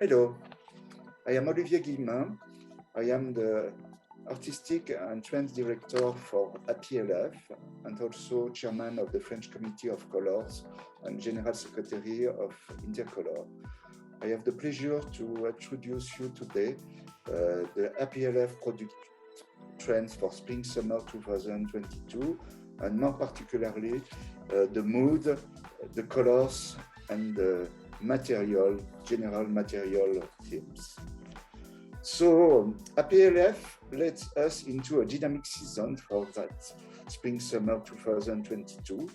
Hello, I am Olivier Guillemin. I am the Artistic and Trends Director for APLF and also Chairman of the French Committee of Colors and General Secretary of Intercolor. I have the pleasure to introduce you today the APLF product trends for Spring-Summer 2022, and more particularly the mood, the colors, and the material, general material themes. So APLF lets us into a dynamic season for that Spring-Summer 2022,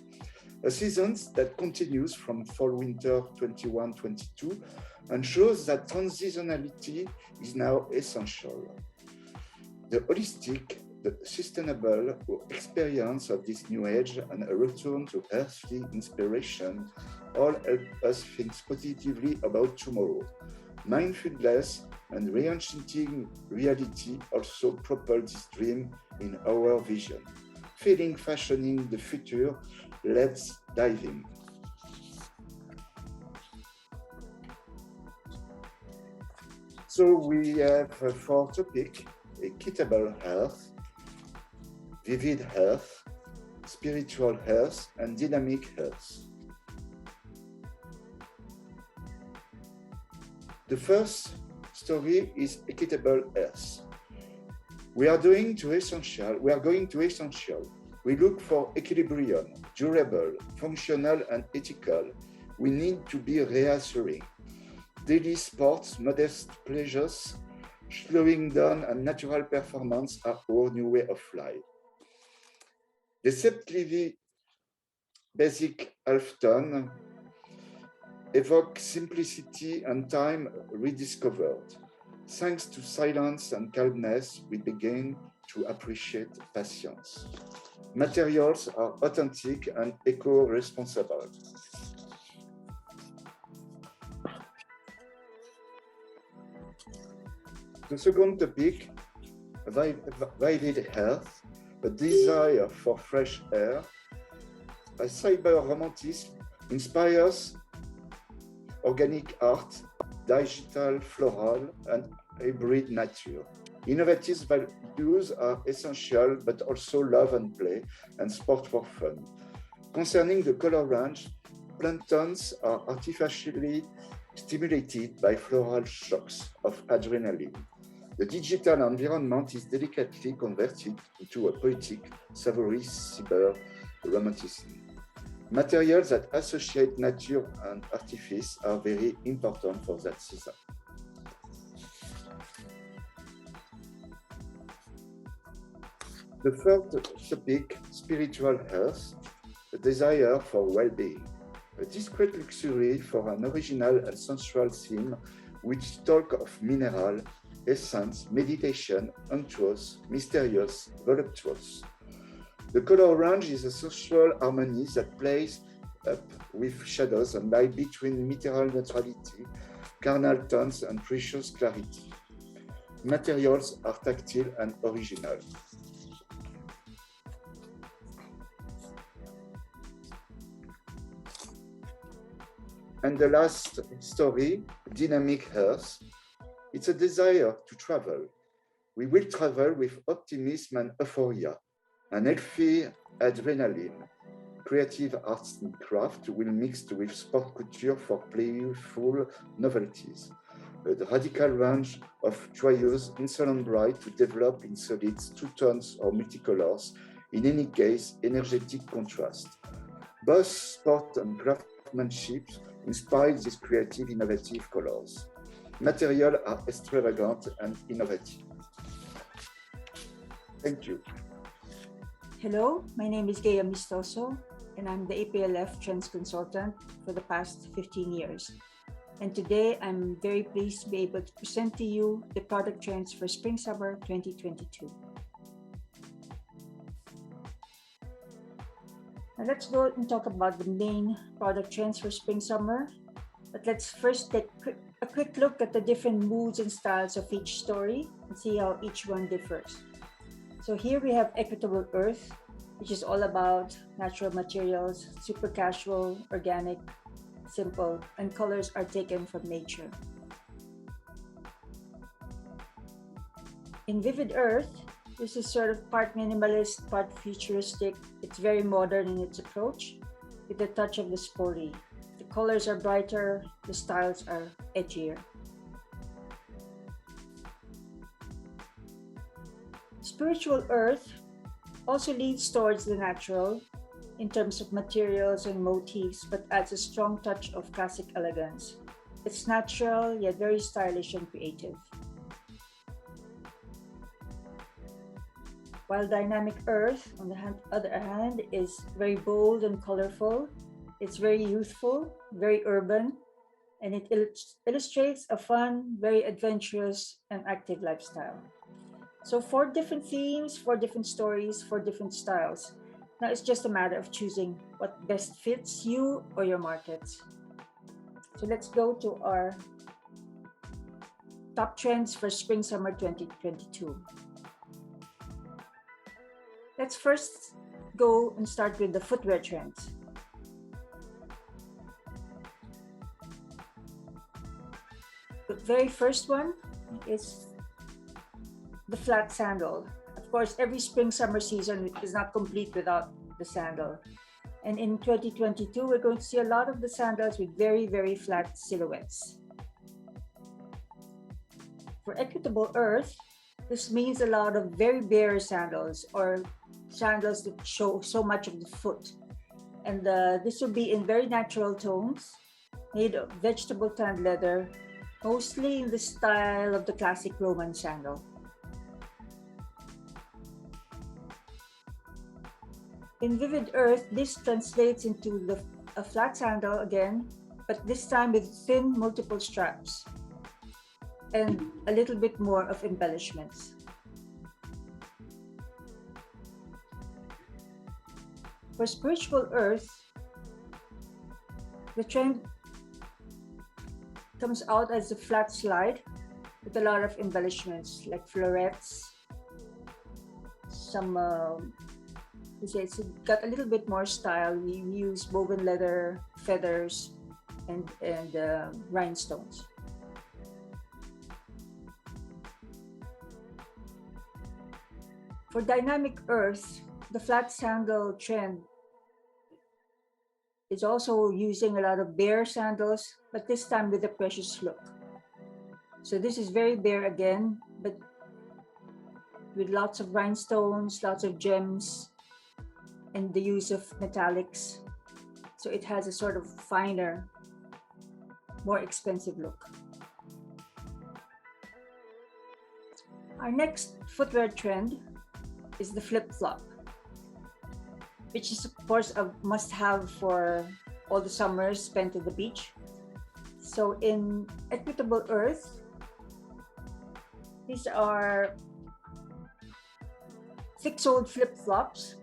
a season that continues from Fall-Winter 21-22 and shows that transitionality is now essential. The holistic, the sustainable experience of this new age and a return to earthly inspiration all help us think positively about tomorrow. Mindfulness and re-enchanting reality also propel this dream in our vision. Feeling fashioning the future, let's dive in. So we have four topics: equitable health, vivid health, spiritual health, and dynamic health. The first story is equitable health. We are going to essential. We look for equilibrium, durable, functional, and ethical. We need to be reassuring. Daily sports, modest pleasures, slowing down, and natural performance are our new way of life. Deceptively basic half tone evoke simplicity and time rediscovered. Thanks to silence and calmness, we begin to appreciate patience. Materials are authentic and eco-responsible. The second topic, vivid health, a desire for fresh air. A cyber romanticism inspires organic art, digital, floral, and hybrid nature. Innovative values are essential, but also love and play and sport for fun. Concerning the color range, plant tones are artificially stimulated by floral shocks of adrenaline. The digital environment is delicately converted into a poetic, savory cyber romanticism. Materials that associate nature and artifice are very important for that season. The third topic, spiritual health, a desire for well-being. A discreet luxury for an original and sensual theme which talk of mineral, essence, meditation, unctuous, mysterious, voluptuous. The color range is a social harmony that plays up with shadows and light between material neutrality, carnal tones, and precious clarity. Materials are tactile and original. And the last story, dynamic health. It's a desire to travel. We will travel with optimism and euphoria. An healthy adrenaline. Creative arts and craft will mix with sport couture for playful novelties. A radical range of joyous, insolent bright to develop in solids, two-tones or multicolors, in any case, energetic contrast. Both sport and craftsmanship inspire these creative, innovative colors. Materials are extravagant and innovative. Thank you. Hello, my name is Gea Mistoso, and I'm the APLF Trends Consultant for the past 15 years. And today, I'm very pleased to be able to present to you the product trends for Spring-Summer 2022. Now let's go and talk about the main product trends for Spring-Summer. But let's first take a quick look at the different moods and styles of each story and see how each one differs. So here we have Equitable Earth, which is all about natural materials, super casual, organic, simple, and colors are taken from nature. In Vivid Earth, this is sort of part minimalist, part futuristic. It's very modern in its approach, with a touch of the sporty. The colors are brighter, the styles are edgier. Spiritual Earth also leads towards the natural in terms of materials and motifs, but adds a strong touch of classic elegance. It's natural, yet very stylish and creative. While Dynamic Earth, on the other hand, is very bold and colorful. It's very youthful, very urban, and it illustrates a fun, very adventurous, and active lifestyle. So 4 different themes, 4 different stories, 4 different styles. Now it's just a matter of choosing what best fits you or your market. So let's go to our top trends for Spring-Summer 2022. Let's first go and start with the footwear trends. The very first one is the flat sandal. Of course, every spring-summer season is not complete without the sandal. And in 2022, we're going to see a lot of the sandals with very, very flat silhouettes. For Equitable Earth, this means a lot of very bare sandals, or sandals that show so much of the foot. And this will be in very natural tones, made of vegetable tanned leather, mostly in the style of the classic Roman sandal. In Vivid Earth, this translates into a flat sandal again, but this time with thin multiple straps and a little bit more of embellishments. For Spiritual Earth, the trend comes out as a flat slide with a lot of embellishments like florets, some it's got a little bit more style. We use woven leather, feathers, and rhinestones. For Dynamic Earth, the flat sandal trend is also using a lot of bare sandals, but this time with a precious look. So this is very bare again, but with lots of rhinestones, lots of gems, and the use of metallics. So it has a sort of finer, more expensive look. Our next footwear trend is the flip-flop, which is of course a must-have for all the summers spent at the beach. So in Equitable Earth, these are thick-soled flip-flops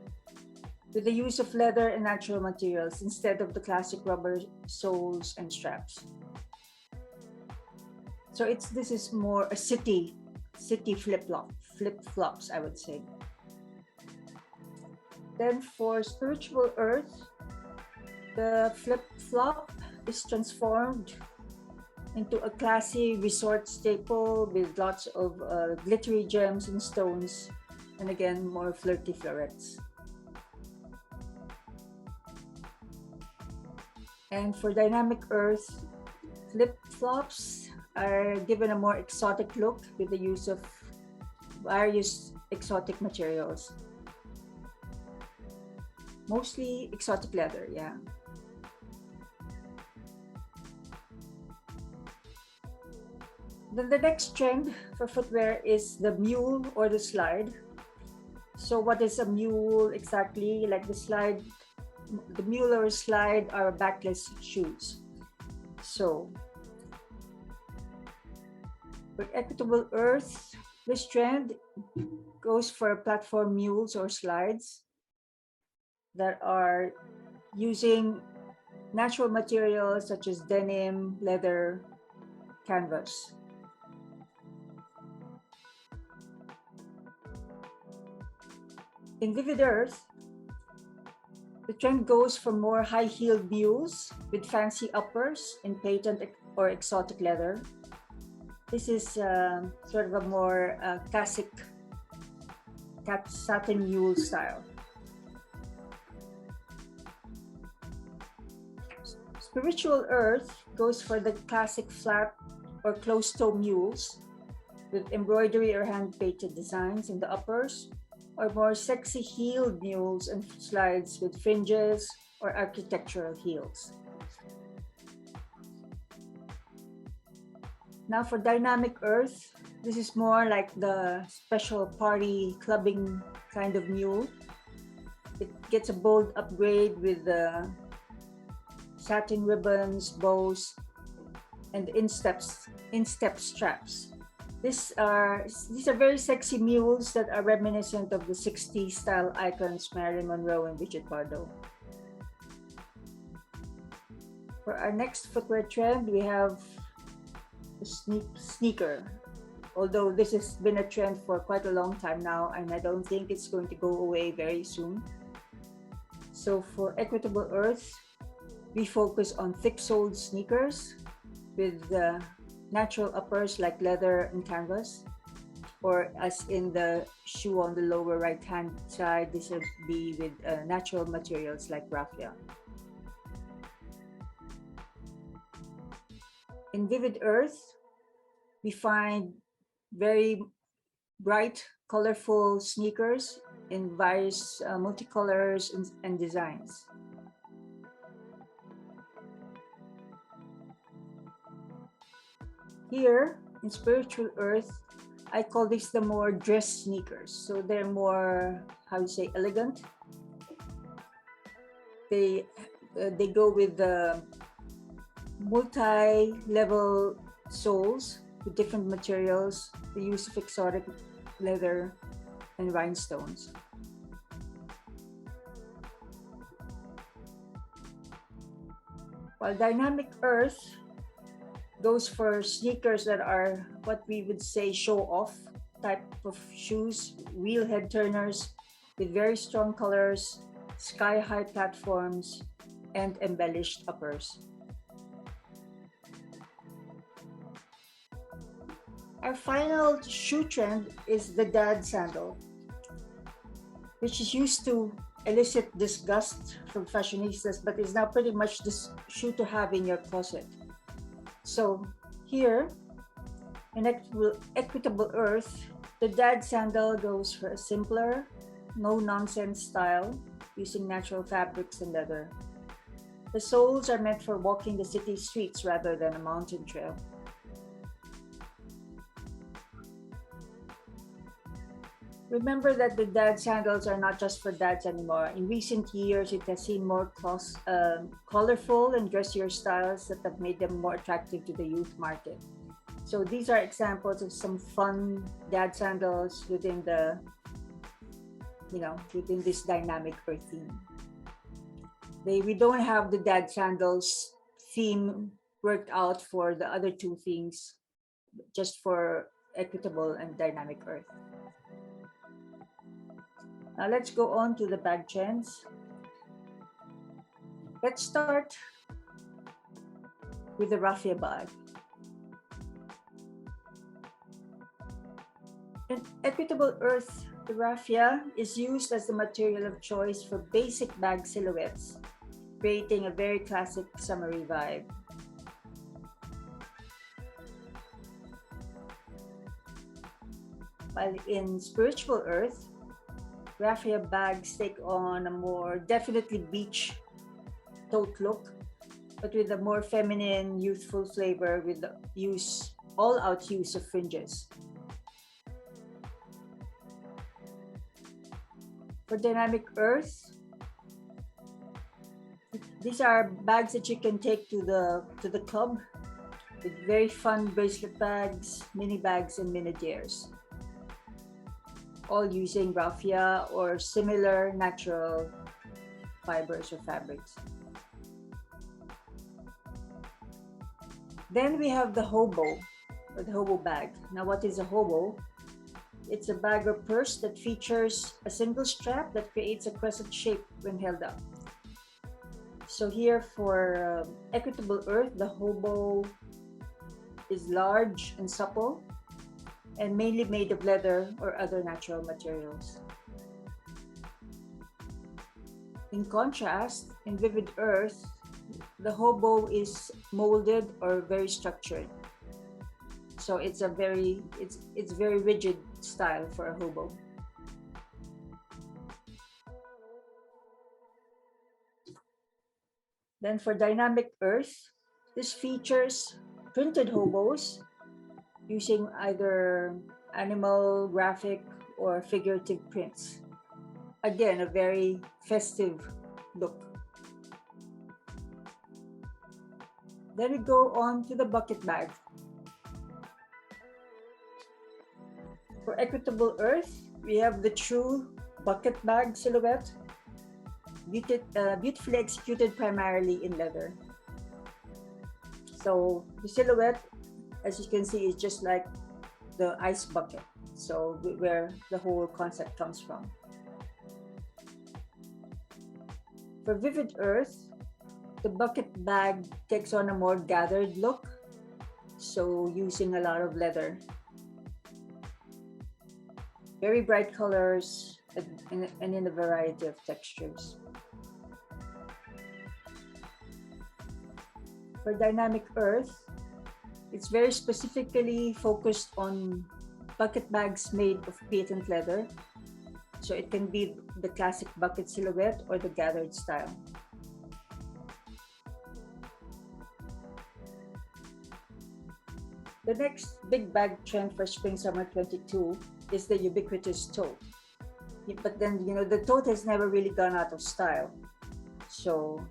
with the use of leather and natural materials instead of the classic rubber soles and straps. So this is more a city flip-flops, I would say. Then for Spiritual Earth, the flip-flop is transformed into a classy resort staple with lots of glittery gems and stones, and again, more flirty florets. And for Dynamic Earth, flip-flops are given a more exotic look with the use of various exotic materials. Mostly exotic leather, yeah. Then the next trend for footwear is the mule or the slide. So what is a mule exactly? Like the mule or slide are backless shoes. So for Equitable Earth, this trend goes for platform mules or slides that are using natural materials such as denim, leather, canvas. In Vivid Earth, the trend goes for more high-heeled mules with fancy uppers in patent or exotic leather. This is sort of a more classic satin mule style. Spiritual earth goes for the classic flat or closed-toe mules with embroidery or hand-painted designs in the uppers, or more sexy heeled mules and slides with fringes or architectural heels. Now for dynamic earth, this is more like the special party clubbing kind of mule. It gets a bold upgrade with the satin ribbons, bows, and instep straps. These are very sexy mules that are reminiscent of the 60s style icons Marilyn Monroe and Brigitte Bardot. For our next footwear trend, we have the sneaker. Although this has been a trend for quite a long time now, and I don't think it's going to go away very soon. So for equitable earth, we focus on thick-soled sneakers with natural uppers like leather and canvas, or as in the shoe on the lower right-hand side, this would be with natural materials like raffia. In vivid earth, we find very bright, colorful sneakers in various multicolors and designs. Here, in spiritual earth, I call these the more dress sneakers. So they're more, how you say, elegant. They go with the multi-level soles with different materials, the use of exotic leather and rhinestones. While dynamic earth goes for sneakers that are what we would say show-off type of shoes, real head turners with very strong colors, sky-high platforms, and embellished uppers. Our final shoe trend is the dad sandal, which is used to elicit disgust from fashionistas, but is now pretty much the shoe to have in your closet. So here, in equitable earth, the dad sandal goes for a simpler, no-nonsense style using natural fabrics and leather. The soles are meant for walking the city streets rather than a mountain trail. Remember that the dad sandals are not just for dads anymore. In recent years, it has seen more colorful and dressier styles that have made them more attractive to the youth market. So these are examples of some fun dad sandals within the, within this dynamic earth theme. We don't have the dad sandals theme worked out for the other two themes, just for equitable and dynamic earth. Now let's go on to the bag trends. Let's start with the raffia bag. In equitable earth, the raffia is used as the material of choice for basic bag silhouettes, creating a very classic summery vibe. While in spiritual earth, raffia bags take on a more definitely beach tote look, but with a more feminine, youthful flavor with the all-out use of fringes. For dynamic earth, these are bags that you can take to the club with very fun bracelet bags, mini bags, and minadiers, all using raffia or similar natural fibers or fabrics. Then we have the HOBO, or the HOBO bag. Now, what is a HOBO? It's a bag or purse that features a single strap that creates a crescent shape when held up. So here for equitable earth, the HOBO is large and supple and mainly made of leather or other natural materials. In contrast, in Vivid Earth, the hobo is molded or very structured. So it's very rigid style for a hobo. Then for Dynamic Earth, this features printed hobos using either animal, graphic, or figurative prints. Again, a very festive look. Then we go on to the bucket bag. For Equitable Earth, we have the true bucket bag silhouette, beautifully executed primarily in leather. So the silhouette, as you can see, is just like the ice bucket. So where the whole concept comes from. For Vivid Earth, the bucket bag takes on a more gathered look, so using a lot of leather. Very bright colors and in a variety of textures. For Dynamic Earth, it's very specifically focused on bucket bags made of patent leather. So it can be the classic bucket silhouette or the gathered style. The next big bag trend for Spring/Summer 22 is the ubiquitous tote. But then, the tote has never really gone out of style. So,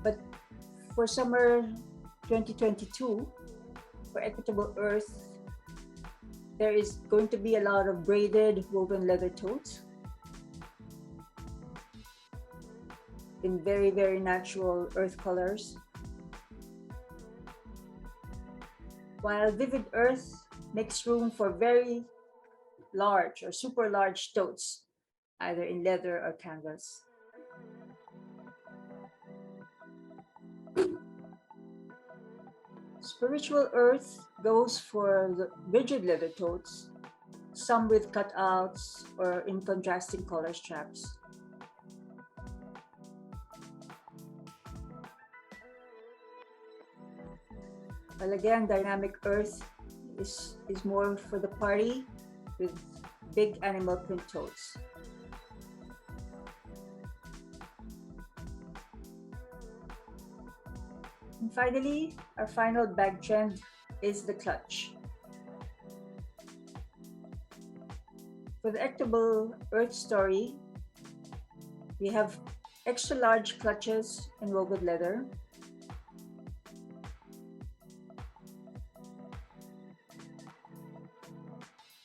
but for Summer 2022, for Equitable Earth, there is going to be a lot of braided woven leather totes in very, very natural earth colors. While Vivid Earth makes room for very large or super large totes, either in leather or canvas. Spiritual Earth goes for the rigid leather totes, some with cutouts or in contrasting color straps. Well, again, Dynamic Earth is more for the party with big animal print totes. And finally, our final bag trend is the clutch. For the Equitable Earth story, we have extra large clutches in woven leather.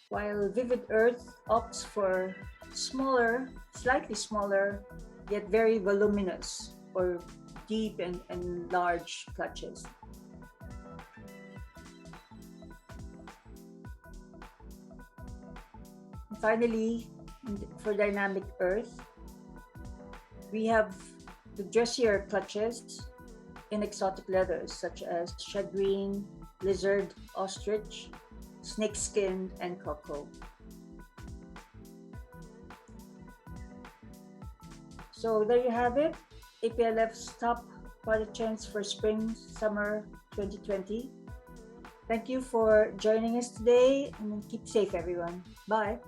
While Vivid Earth opts for smaller, slightly smaller, yet very voluminous or deep and large clutches. And finally, for Dynamic Earth, we have the dressier clutches in exotic leathers such as shagreen, lizard, ostrich, snakeskin, and cocoa. So there you have it, APLF's top product trends for Spring/Summer 2020. Thank you for joining us today and keep safe, everyone. Bye.